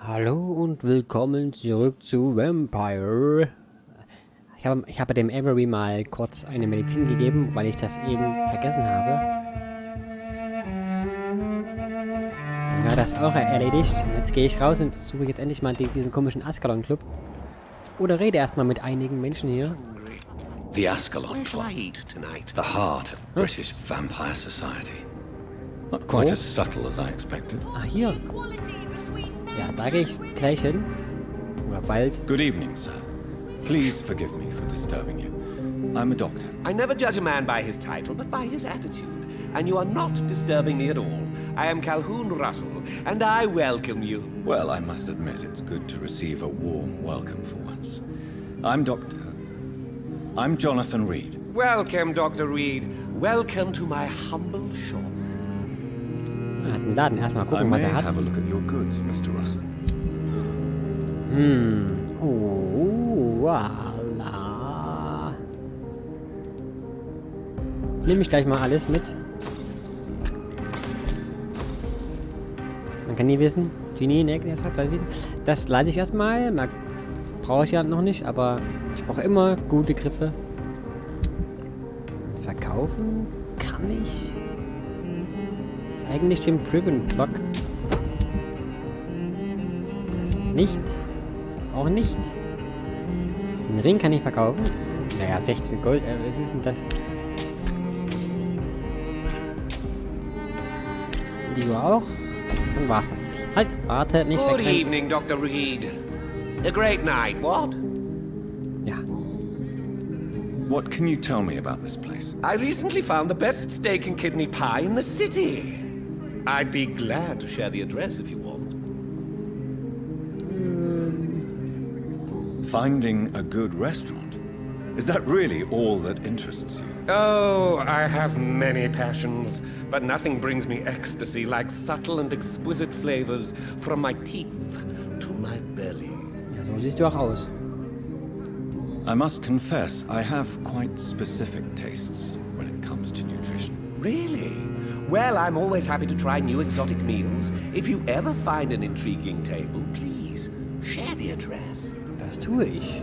Hallo und willkommen zurück zu Vampyr. Ich habe dem Avery mal kurz eine Medizin gegeben, weil ich das eben vergessen habe. Dann war das auch erledigt. Und jetzt gehe ich raus und suche jetzt endlich mal diesen komischen Ascalon-Club. Oder rede erstmal mit einigen Menschen hier. The Ascalon Club, the heart of British vampire society. Not quite as subtle as I expected. Ah, hier. Ja, da gehe ich gleich hin. Oder bald. Good evening, sir. Please forgive me for disturbing you. I'm a doctor. I never judge a man by his title, but by his attitude. And you are not disturbing me at all. I am Calhoun Russell, and I welcome you. Well, I must admit it's good to receive a warm welcome for once. I'm Jonathan Reid. Welcome, Dr. Reid. Welcome to my humble shop. Er hat einen Laden. Erstmal I gucken, may was er hat. have a look at your goods, Mr. Russell. Oh, voila. Nehme ich gleich mal alles mit. Man kann nie wissen. Genie, ne, das leite ich erstmal. Brauche ich ja noch nicht, aber ich brauche immer gute Griffe. Verkaufen kann ich eigentlich den Priven-Block. Das nicht. Das auch nicht. Den Ring kann ich verkaufen. Naja, 16 Gold. Was ist denn das? Die Uhr auch. Dann war's das. Halt, warte, nicht Good wegrennen. evening, Dr. Reid. A great night, what? Ja. What can you tell me about this place? I recently found the best steak and kidney pie in the city. I'd be glad to share the address if you want. Finding a good restaurant? Is that really all that interests you? Oh, I have many passions, but nothing brings me ecstasy like subtle and exquisite flavors from my teeth to my belly. Ja, so siehst du auch aus. I must confess, I have quite specific tastes when it comes to nutrition. Really? Well, I'm always happy to try new exotic meals. If you ever find an intriguing table, please share the address. Das tue ich.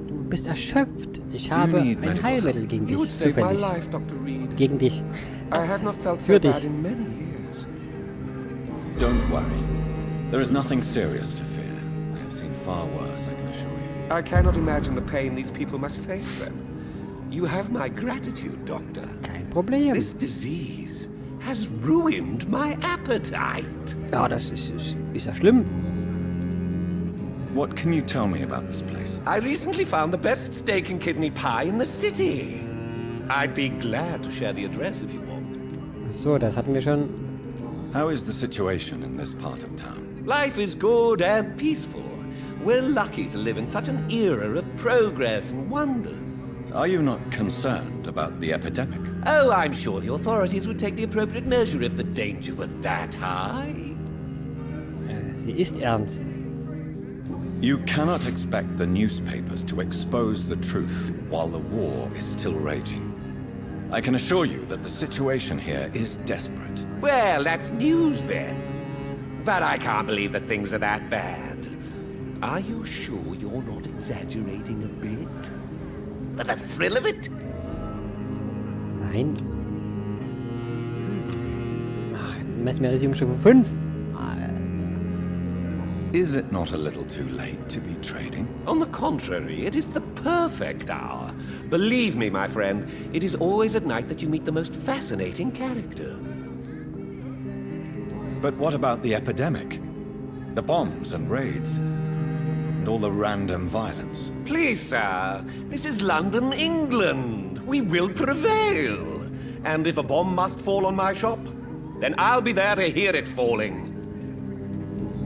Du bist erschöpft. Ich habe ein Heilmittel gegen dich. You would save my Zufällig. life, Dr. Reid. Gegen dich. I have not felt so Für dich. bad in many years. Don't worry. There is nothing serious to fear. I have seen far worse, I can assure you. I cannot imagine the pain these people must face then. You have my gratitude, Doctor. Kein Problem. This disease has ruined my appetite. Ja, das ist ja schlimm. What can you tell me about this place? I recently found the best steak and kidney pie in the city. I'd be glad to share the address if you want. Ach so, das hatten wir schon. How is the situation in this part of town? Life is good and peaceful. We're lucky to live in such an era of progress and wonders. Are you not concerned about the epidemic? Oh, I'm sure the authorities would take the appropriate measure if the danger were that high. Sie ist ernst. You cannot expect the newspapers to expose the truth while the war is still raging. I can assure you that the situation here is desperate. Well, that's news then. But I can't believe that things are that bad. Are you sure you're not exaggerating a bit? For the thrill of it? Nein. Ach, Messmerisierungsstufe 5. Is it not a little too late to be trading? On the contrary, it is the perfect hour. Believe me, my friend, it is always at night that you meet the most fascinating characters. But what about the epidemic? The bombs and raids? And all the random violence? Please, sir, this is London, England. We will prevail. And if a bomb must fall on my shop, then I'll be there to hear it falling.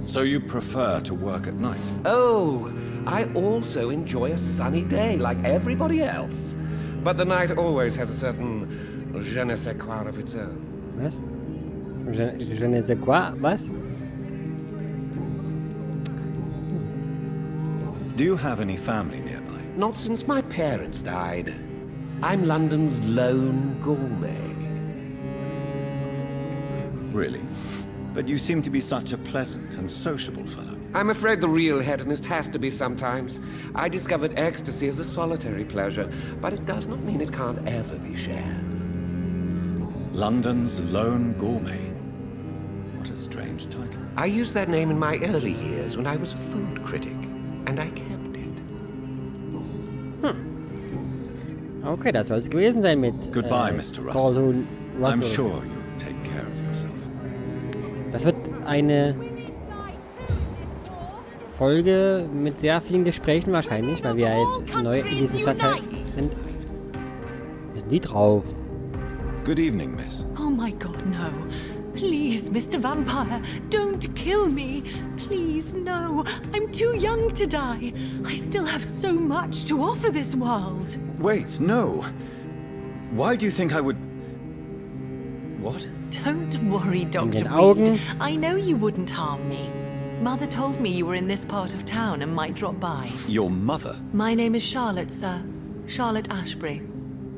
So you prefer to work at night? Oh, I also enjoy a sunny day like everybody else. But the night always has a certain je ne sais quoi of its own. Was? Je ne sais quoi? Was? Do you have any family nearby? Not since my parents died. I'm London's lone gourmet. Really? But you seem to be such a pleasant and sociable fellow. I'm afraid the real hedonist has to be sometimes. I discovered ecstasy as a solitary pleasure, but it does not mean it can't ever be shared. London's lone gourmet. What a strange title. I used that name in my early years when I was a food critic, and I kept it. Okay, das soll es gewesen sein mit Goodbye, Mr. Russell. Calhoun Russell. I'm sure you'll take care of yourself. Das wird eine Folge mit sehr vielen Gesprächen wahrscheinlich, weil wir ja jetzt neu in diesem Stadtteil sind. Wie sind die drauf? Good evening, miss. Oh my god, no. Please, Mr. Vampire, don't kill me. Please, no. I'm too young to die. I still have so much to offer this world. Wait, no. Why do you think I would... What? Don't worry, Dr. Augen. Reid. I know you wouldn't harm me. Mother told me you were in this part of town and might drop by. Your mother? My name is Charlotte, sir. Charlotte Ashbury.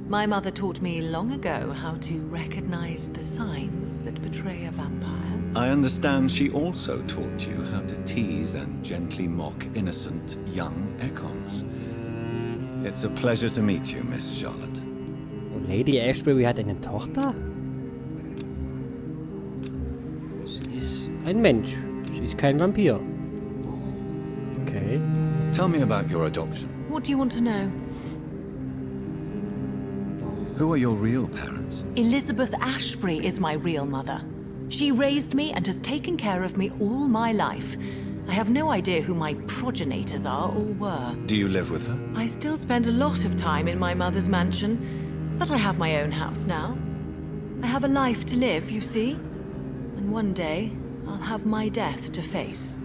My mother taught me long ago how to recognize the signs that betray a vampire. I understand she also taught you how to tease and gently mock innocent young Econs. It's a pleasure to meet you, Miss Charlotte. Lady Ashbury hat eine Tochter? Sie ist ein Mensch. Sie ist kein Vampir. Okay. Tell me about your adoption. What do you want to know? Who are your real parents? Elizabeth Ashbury is my real mother. She raised me and has taken care of me all my life. I have no idea who my progenitors are or were. Do you live with her? I still spend a lot of time in my mother's mansion, but I have my own house now. I have a life to live, you see. And one day, I'll have my death to face.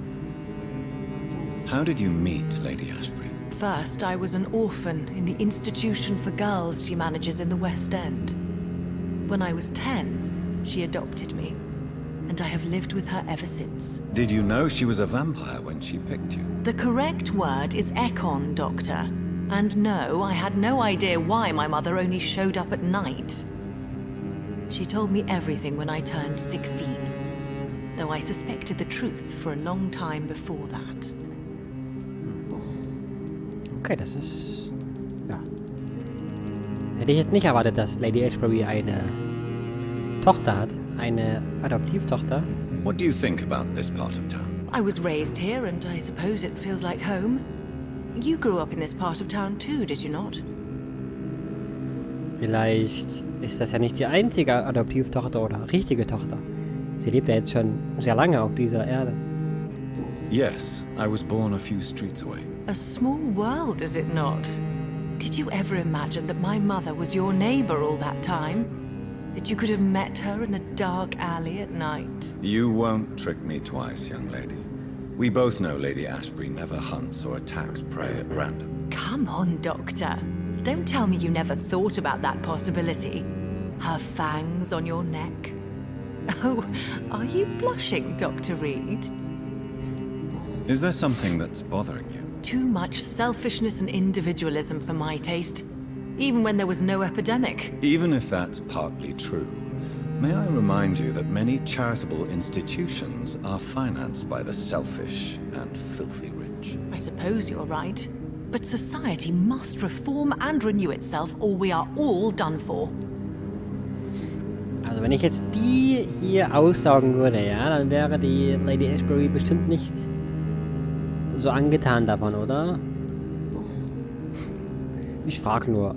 How did you meet Lady Ashbury? First, I was an orphan in the institution for girls she manages in the West End. When I was 10, she adopted me, and I have lived with her ever since. Did you know she was a vampire when she picked you? The correct word is Econ, Doctor. And no, I had no idea why my mother only showed up at night. She told me everything when I turned 16, though I suspected the truth for a long time before that. Okay, das ist... Ja. Hätte ich jetzt nicht erwartet, dass Lady Ashbury eine Tochter hat. Eine Adoptivtochter. What do you think about this part of town? I was raised here, and I suppose it feels like home. You grew up in this part of town too, did you not? Vielleicht ist das ja nicht die einzige Adoptivtochter oder richtige Tochter. Sie lebt ja jetzt schon sehr lange auf dieser Erde. Yes, I was born a few streets away. A small world, is it not? Did you ever imagine that my mother was your neighbor all that time? That you could have met her in a dark alley at night? You won't trick me twice, young lady. We both know Lady Ashbury never hunts or attacks prey at random. Come on, Doctor. Don't tell me you never thought about that possibility. Her fangs on your neck. Oh, are you blushing, Dr. Reid? Is there something that's bothering you? Too much selfishness and individualism for my taste. Even when there was no epidemic. Even if that's partly true, may I remind you that many charitable institutions are financed by the selfish and filthy rich. I suppose you're right. But society must reform and renew itself, or we are all done for. Also wenn ich jetzt die hier aussaugen würde, ja, dann wäre die Lady Ashbury bestimmt nicht so angetan davon, oder? Ich frage nur.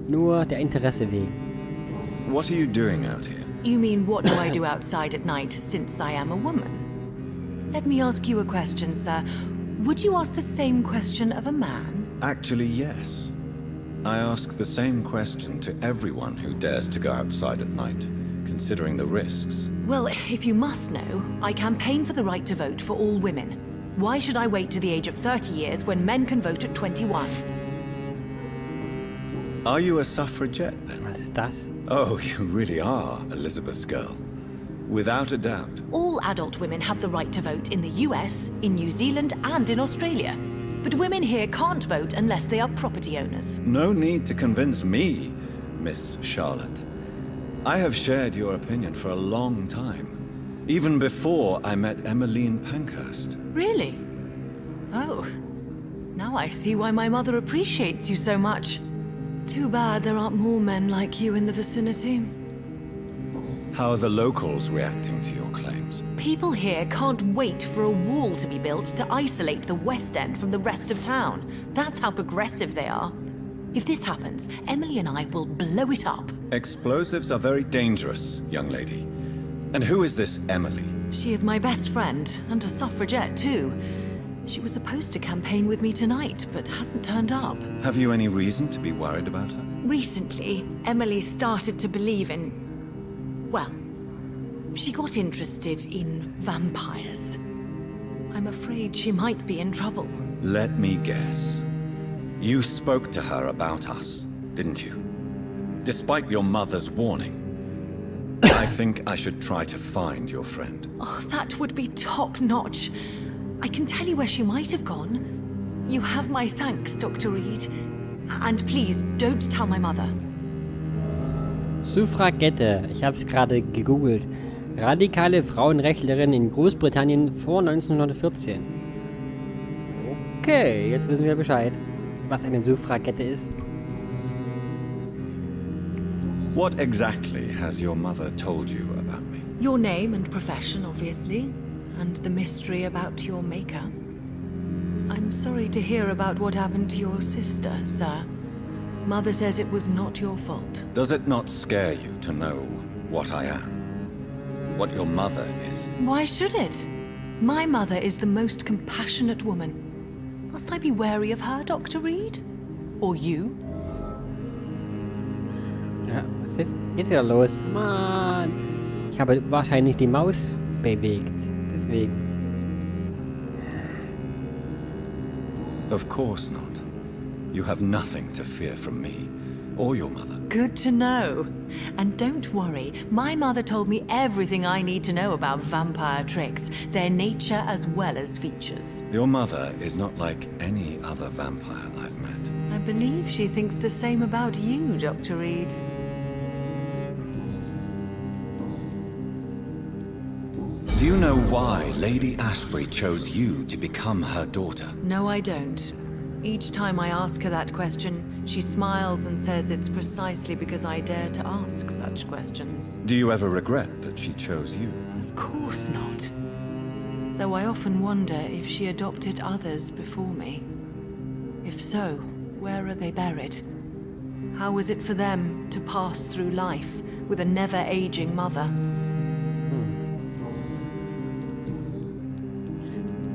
Nur der Interesse wegen. What are you doing out here? You mean, what do I do outside at night since I am a woman? Let me ask you a question, sir. Would you ask the same question of a man? Actually, yes. I ask the same question to everyone who dares to go outside at night, considering the risks. Well, if you must know, I campaign for the right to vote for all women. Why should I wait to the age of 30 years when men can vote at 21? Are you a suffragette, then? Was ist das? Oh, you really are Elizabeth's girl. Without a doubt. All adult women have the right to vote in the US, in New Zealand, and in Australia. But women here can't vote unless they are property owners. No need to convince me, Miss Charlotte. I have shared your opinion for a long time. Even before I met Emmeline Pankhurst. Really? Oh. Now I see why my mother appreciates you so much. Too bad there aren't more men like you in the vicinity. How are the locals reacting to your claims? People here can't wait for a wall to be built to isolate the West End from the rest of town. That's how progressive they are. If this happens, Emily and I will blow it up. Explosives are very dangerous, young lady. And who is this Emily? She is my best friend, and a suffragette too. She was supposed to campaign with me tonight, but hasn't turned up. Have you any reason to be worried about her? Recently, Emily started to believe in... well, she got interested in vampires. I'm afraid she might be in trouble. Let me guess. You spoke to her about us, didn't you? Despite your mother's warning. I think I should try to find your friend. Oh, that would be top-notch. I can tell you where she might have gone. You have my thanks, Dr. Reid. And please, don't tell my mother. Suffragette. Ich habe es gerade gegoogelt. Radikale Frauenrechtlerin in Großbritannien vor 1914. Okay, jetzt wissen wir Bescheid, was eine Suffragette ist. What exactly has your mother told you about me? Your name and profession, obviously. And the mystery about your maker. I'm sorry to hear about what happened to your sister, sir. Mother says it was not your fault. Does it not scare you to know what I am? What your mother is? Why should it? My mother is the most compassionate woman. Must I be wary of her, Dr. Reid? Or you? Ja, was ist jetzt wieder los? Mann! Ich habe wahrscheinlich die Maus bewegt. Deswegen. Of course not. You have nothing to fear from me, or your mother. Good to know. And don't worry, my mother told me everything I need to know about vampire tricks, their nature as well as features. Your mother is not like any other vampire I've met. I believe she thinks the same about you, Dr. Reid. Do you know why Lady Ashbury chose you to become her daughter? No, I don't. Each time I ask her that question, she smiles and says it's precisely because I dare to ask such questions. Do you ever regret that she chose you? Of course not. Though I often wonder if she adopted others before me. If so, where are they buried? How was it for them to pass through life with a never-aging mother?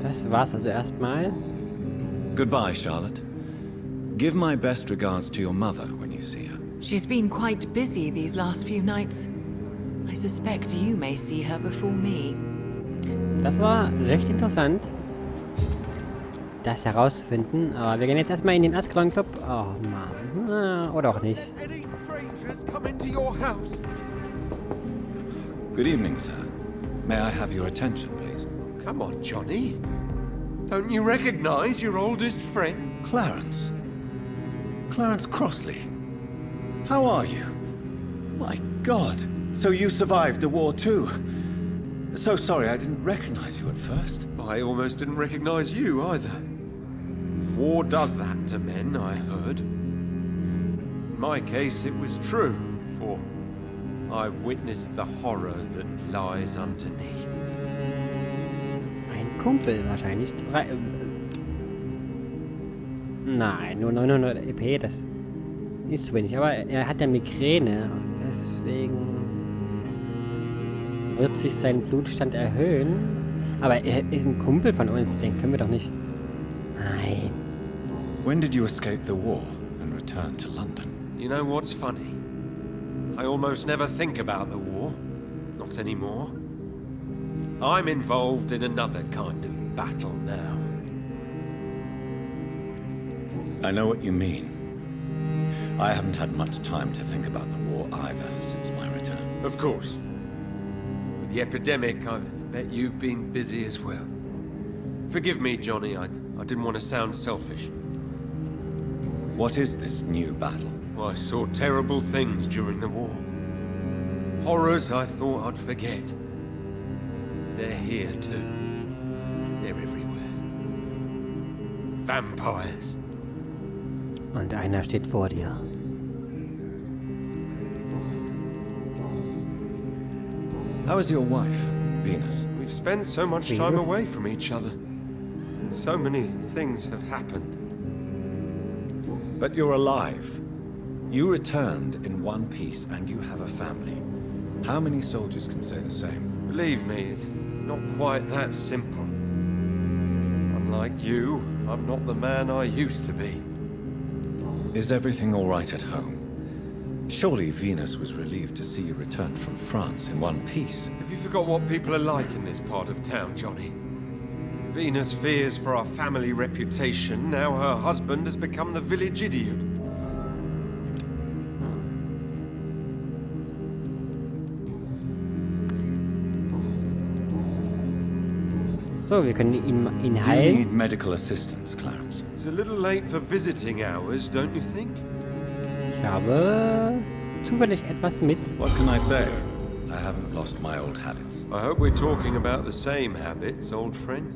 Das war's also erstmal. Goodbye, Charlotte. Give my best regards to your mother when you see her. She's been quite busy these last few nights. I suspect you may see her before me. Das war recht interessant, das herauszufinden. Aber wir gehen jetzt erstmal in den Ascalon Club. Oh Mann. Na, oder auch nicht. Any strangers come into your house? Good evening, sir. May I have your attention, please? Come on, Johnny. Don't you recognize your oldest friend? Clarence. Clarence Crossley. How are you? My God. So you survived the war too. So sorry I didn't recognize you at first. I almost didn't recognize you either. War does that to men, I heard. In my case, it was true, for I witnessed the horror that lies underneath. Ein Kumpel wahrscheinlich. Nein, nur 900 EP, das ist zu wenig. Aber er hat ja Migräne. Deswegen wird sich sein Blutstand erhöhen. Aber er ist ein Kumpel von uns, den können wir doch nicht... Nein. When did you escape the war and return to London? You know what's funny? I almost never think about the war. Not anymore. I'm involved in another kind of battle now. I know what you mean. I haven't had much time to think about the war either since my return. Of course. With the epidemic, I bet you've been busy as well. Forgive me, Johnny, I didn't want to sound selfish. What is this new battle? I saw terrible things during the war. Horrors I thought I'd forget. They're here too. They're everywhere. Vampires. Und einer steht vor dir. How is your wife, Venus? We've spent so much time away from each other. And so many things have happened. But you're alive. You returned in one piece and you have a family. How many soldiers can say the same? Believe me, it's not quite that simple. Unlike you, I'm not the man I used to be. Is everything all right at home? Surely Venus was relieved to see you return from France in one piece. Have you forgot what people are like in this part of town, Johnny? Venus fears for our family reputation. Now her husband has become the village idiot. So, wir können ihn Do you heilen. need medical assistance, Clarence? It's a little late for visiting hours, don't you think? Ich habe zufällig etwas mit. What can I say? I haven't lost my old habits. I hope we're talking about the same habits, old friend.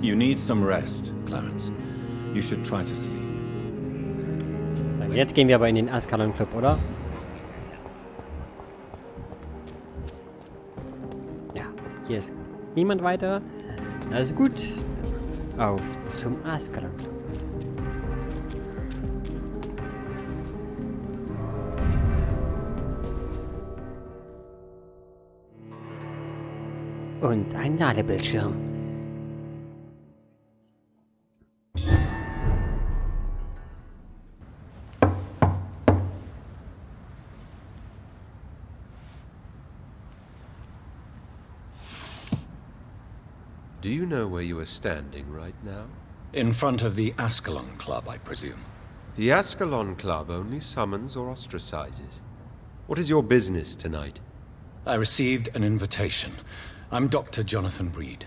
You need some rest, Clarence. You should try to sleep. Jetzt gehen wir aber in den Ascalon Club, oder? Ja, hier ist niemand weiter. Also gut. Auf zum Ascalon Club. Und ein Ladebildschirm. Do you know where you are standing right now? In front of the Ascalon Club, I presume. The Ascalon Club only summons or ostracizes. What is your business tonight? I received an invitation. I'm Dr. Jonathan Reid.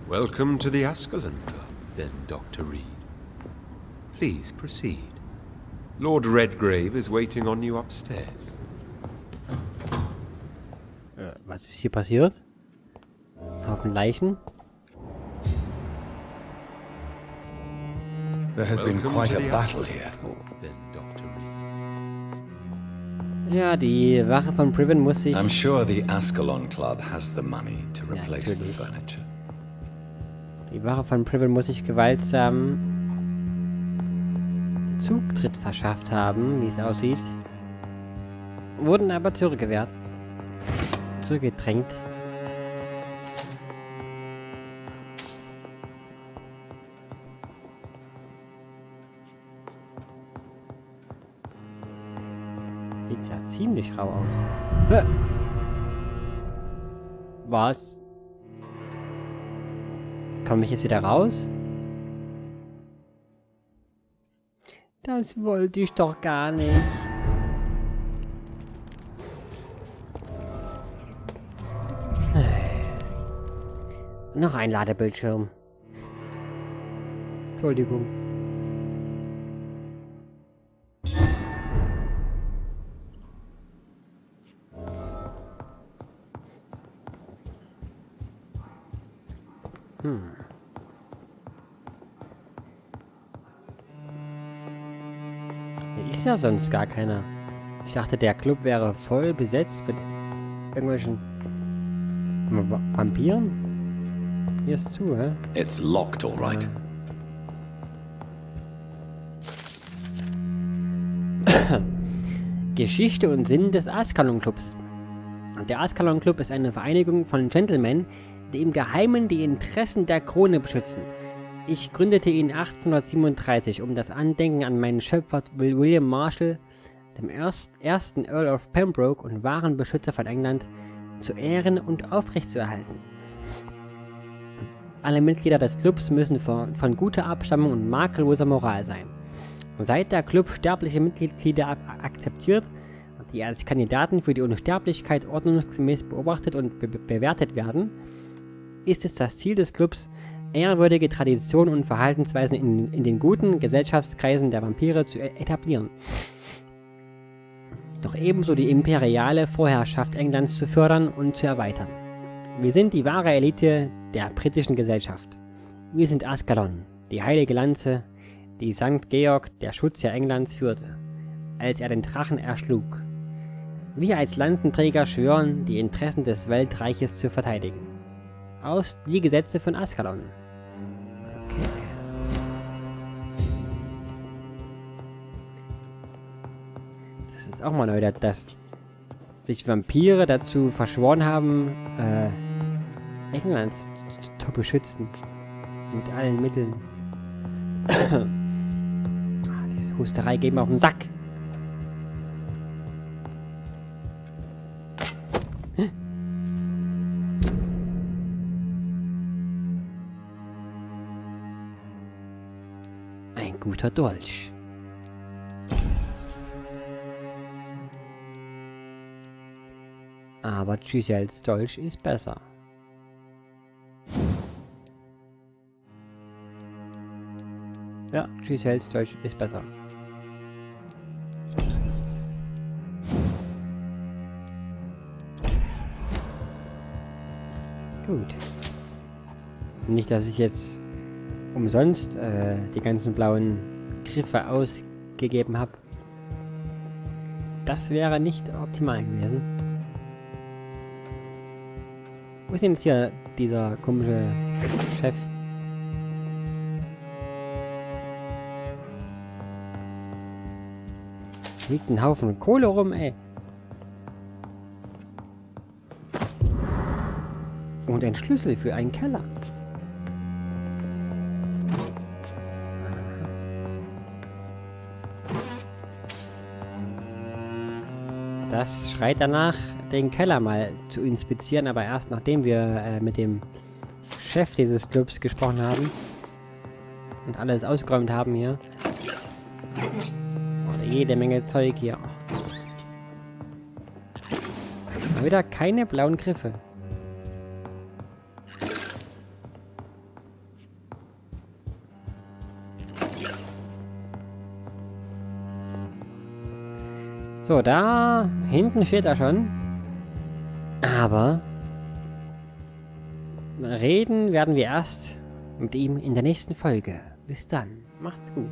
Welcome to the Ascalon Club, then, Dr. Reid. Please proceed. Lord Redgrave is waiting on you upstairs. Was ist hier passiert? Haufen Leichen. There has been Welcome quite to a the battle Ascalon here. Club, then, Dr. Reid. Ja, die Wache von Priven muss sich... I'm sure the Ascalon Club has the money to replace the natürlich. furniture. Die Wache von Priven muss sich gewaltsam Zugtritt verschafft haben, wie es aussieht. Wurden aber zurückgewehrt. Zurückgedrängt. Sieht ja ziemlich rau aus. Hä? Was? Komme ich jetzt wieder raus? Das wollte ich doch gar nicht. Noch ein Ladebildschirm. Entschuldigung. Hier ist ja sonst gar keiner. Ich dachte, der Club wäre voll besetzt mit irgendwelchen Vampiren. Hier ist zu, hä? It's locked, all right. Geschichte und Sinn des Ascalon Clubs. Der Ascalon Club ist eine Vereinigung von Gentlemen, die im Geheimen die Interessen der Krone beschützen. Ich gründete ihn 1837, um das Andenken an meinen Schöpfer William Marshall, dem ersten Earl of Pembroke und wahren Beschützer von England, zu ehren und aufrechtzuerhalten. Alle Mitglieder des Clubs müssen von guter Abstammung und makelloser Moral sein. Seit der Club sterbliche Mitglieder akzeptiert, die als Kandidaten für die Unsterblichkeit ordnungsgemäß beobachtet und bewertet werden, ist es das Ziel des Clubs, ehrwürdige Traditionen und Verhaltensweisen in den guten Gesellschaftskreisen der Vampire zu etablieren. doch ebenso die imperiale Vorherrschaft Englands zu fördern und zu erweitern. Wir sind die wahre Elite der britischen Gesellschaft. Wir sind Ascalon, die heilige Lanze, die St. Georg, der Schutzherr Englands, führte, als er den Drachen erschlug. Wir als Lanzenträger schwören, die Interessen des Weltreiches zu verteidigen. Aus die Gesetze von Ascalon. Okay. Das ist auch mal neu, dass sich Vampire dazu verschworen haben, England zu beschützen. Mit allen Mitteln. Diese Husterei geht mir auf den Sack. Ein guter Dolch. Aber Giselles Dolch ist besser. Ja, Giselles Dolch ist besser. Gut. Nicht, dass ich jetzt umsonst die ganzen blauen Griffe ausgegeben habe. Das wäre nicht optimal gewesen. Wo ist denn jetzt hier dieser komische Chef? Liegt ein Haufen Kohle rum, ey. Und ein Schlüssel für einen Keller. Das schreit danach, den Keller mal zu inspizieren, aber erst nachdem wir mit dem Chef dieses Clubs gesprochen haben und alles ausgeräumt haben hier. Jede Menge Zeug hier. Aber wieder keine blauen Griffe. So, da hinten steht er schon. Aber reden werden wir erst mit ihm in der nächsten Folge. Bis dann. Macht's gut.